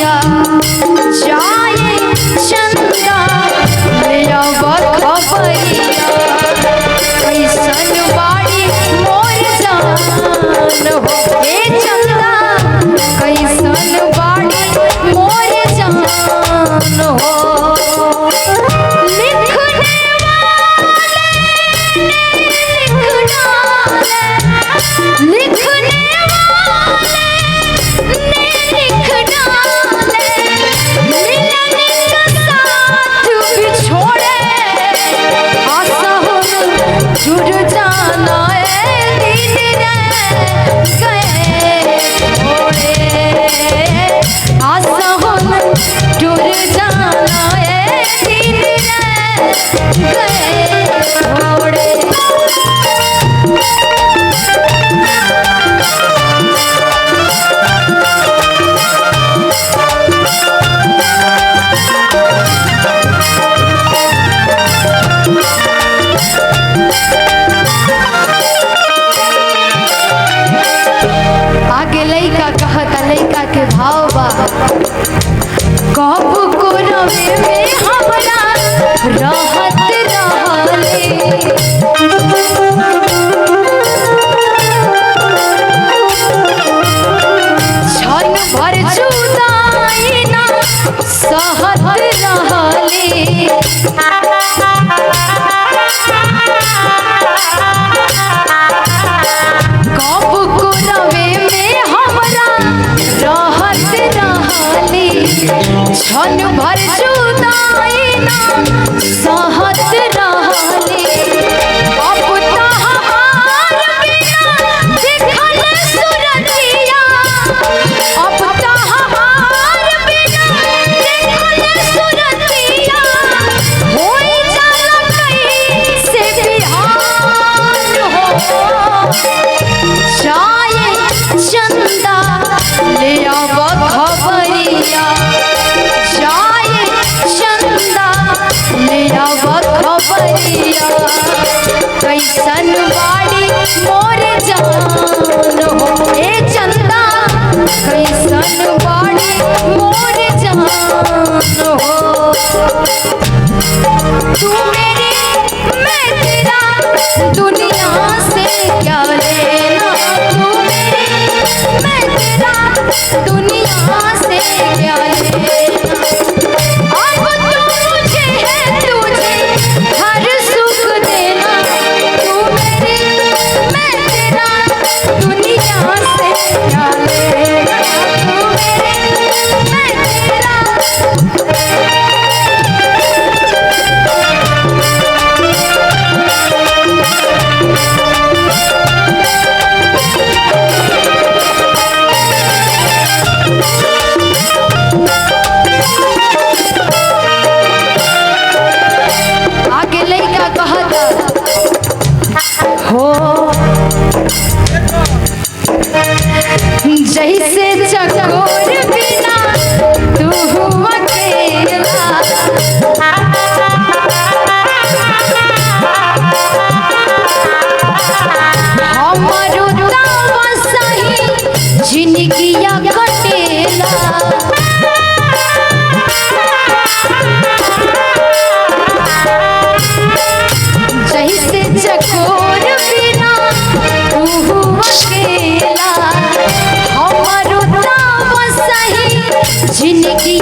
खबरिया जाए चंदा ले अब खबरिया कैसन बाड़ी मोर जान हो हे चंदा कैसन बाड़ी मोर जान हो कब को रवे में हमरा रहत रहले क्षण भर जुदाई ना सहत रहले कब को रवे में हमरा रहत रहले क्षण भर जुदाई ना सहत रहले अब तो हमार बिना देखल सुरतिया अब तो हमार बिना देखल सुरतिया होई जाला कैसे बिहान हो जाए चंदा ले अब खबरिया खबरिया कैसन बाड़ी मोर जान हो ए चंदा कैसन बाड़ी मोर जान हो तू मेरी मैं तेरा दुनिया से क्या लेना तू मेरी मैं तेरा दुनिया से क्या लेना जैसे चकोर बिना तू अकेला हमारो दावा सही जिंदगिया कटेला जैसे चकोर बिना तू अकेला जिंदगी